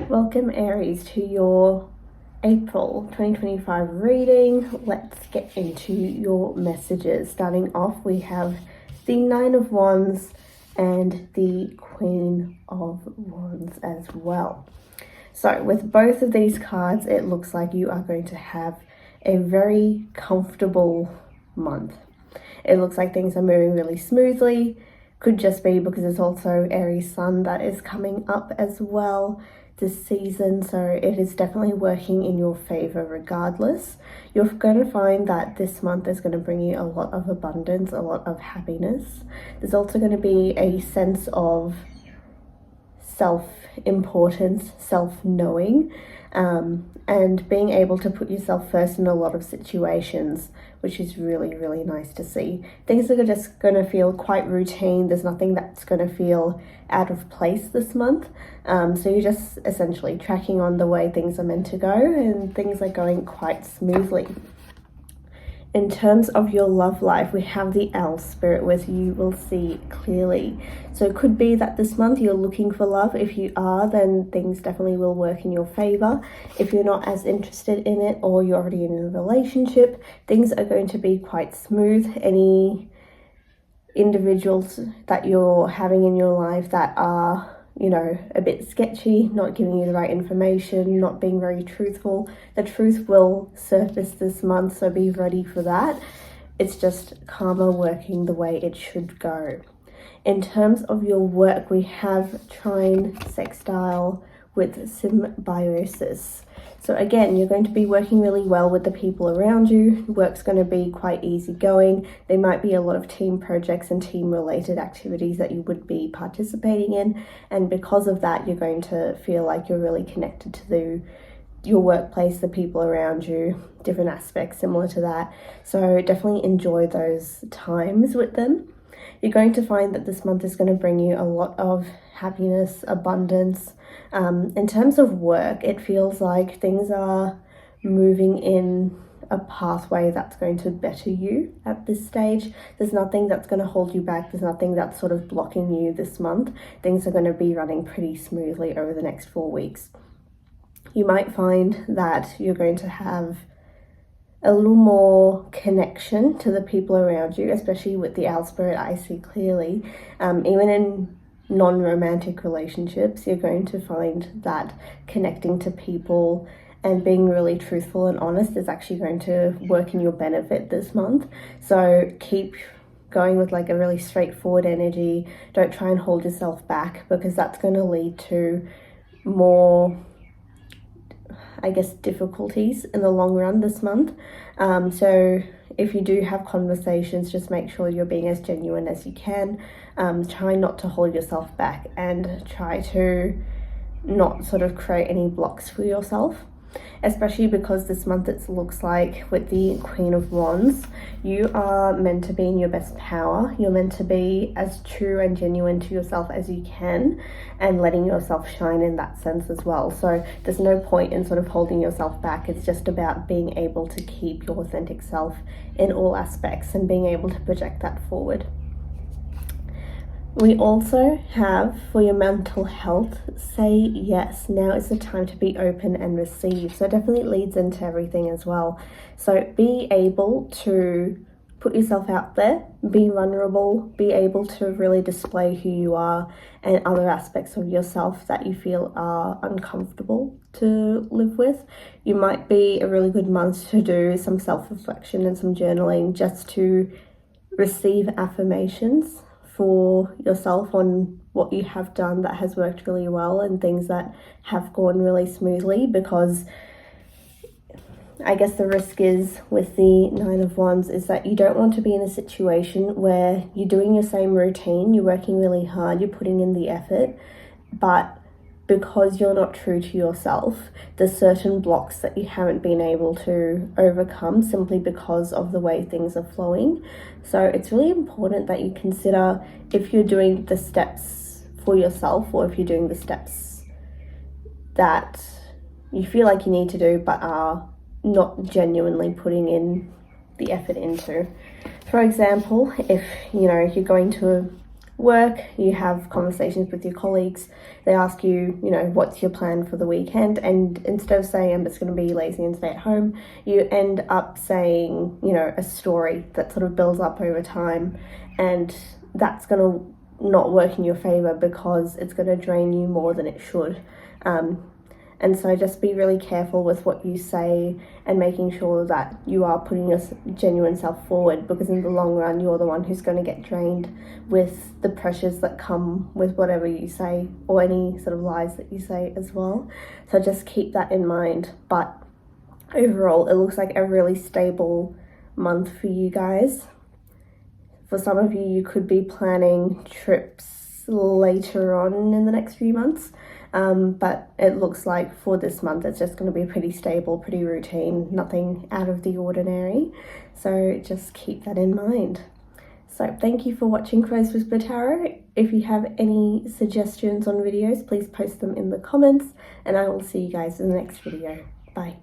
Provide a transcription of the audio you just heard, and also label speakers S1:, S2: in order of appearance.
S1: Welcome Aries to your April 2025 reading. Let's get into your messages. Starting off, we have the Nine of Wands and the Queen of Wands as well. So with both of these cards, it looks like you are going to have a very comfortable month. It looks like things are moving really smoothly. Could just be because it's also Aries Sun that is coming up as well this season, so it is definitely working in your favor regardless. You're going to find that this month is going to bring you a lot of abundance, a lot of happiness. There's also going to be a sense of self-importance, self-knowing, and being able to put yourself first in a lot of situations, which is really, really nice to see. Things are just going to feel quite routine. There's nothing that's going to feel out of place this month. So you're just essentially tracking on the way things are meant to go, and things are going quite smoothly. In terms of your love life, we have the Owl Spirit, where you will see clearly. So it could be that this month you're looking for love. If you are, then things definitely will work in your favor. If you're not as interested in it, or you're already in a relationship, things are going to be quite smooth. Any individuals that you're having in your life that are, a bit sketchy, not giving you the right information, not being very truthful, the truth will surface this month, so be ready for that. It's just karma working the way it should go. In terms of your work, we have trine sextile with symbiosis. So again, you're going to be working really well with the people around you. Work's going to be quite easygoing. There might be a lot of team projects and team related activities that you would be participating in. And because of that, you're going to feel like you're really connected to your workplace, the people around you, different aspects similar to that. So definitely enjoy those times with them. You're going to find that this month is going to bring you a lot of happiness, abundance. In terms of work, it feels like things are moving in a pathway that's going to better you at this stage. There's nothing that's going to hold you back. There's nothing that's sort of blocking you this month. Things are going to be running pretty smoothly over the next 4 weeks. You might find that you're going to have a little more connection to the people around you, especially with the Owl Spirit. I see clearly. Even in non-romantic relationships, you're going to find that connecting to people and being really truthful and honest is actually going to work in your benefit this month. So keep going with like a really straightforward energy. Don't try and hold yourself back, because that's going to lead to more, difficulties in the long run this month. So if you do have conversations, just make sure you're being as genuine as you can. Try not to hold yourself back, and try to not sort of create any blocks for yourself, especially because this month it looks like with the Queen of Wands, you are meant to be in your best power. You're meant to be as true and genuine to yourself as you can, and letting yourself shine in that sense as well. So there's no point in sort of holding yourself back. It's just about being able to keep your authentic self in all aspects and being able to project that forward. We also have, for your mental health, say yes. Now is the time to be open and receive. So it definitely leads into everything as well. So be able to put yourself out there, be vulnerable, be able to really display who you are and other aspects of yourself that you feel are uncomfortable to live with. You might be a really good month to do some self-reflection and some journaling, just to receive affirmations for yourself on what you have done that has worked really well, and things that have gone really smoothly, because I guess the risk is with the Nine of Wands is that you don't want to be in a situation where you're doing your same routine, you're working really hard, you're putting in the effort, but because you're not true to yourself, there's certain blocks that you haven't been able to overcome simply because of the way things are flowing. So it's really important that you consider if you're doing the steps for yourself, or if you're doing the steps that you feel like you need to do but are not genuinely putting in the effort into. For example, if you're going to work, you have conversations with your colleagues, they ask you, you know, what's your plan for the weekend, and instead of saying I'm just going to be lazy and stay at home, you end up saying, you know, a story that sort of builds up over time, and that's going to not work in your favor because it's going to drain you more than it should. And so just be really careful with what you say and making sure that you are putting your genuine self forward, because in the long run, you're the one who's going to get drained with the pressures that come with whatever you say, or any sort of lies that you say as well. So just keep that in mind. But overall, it looks like a really stable month for you guys. For some of you, you could be planning trips later on in the next few months. But it looks like for this month it's just going to be pretty stable, pretty routine, nothing out of the ordinary. So just keep that in mind. So thank you for watching Crow's Whisper Tarot. If you have any suggestions on videos, please post them in the comments, and I will see you guys in the next video. Bye.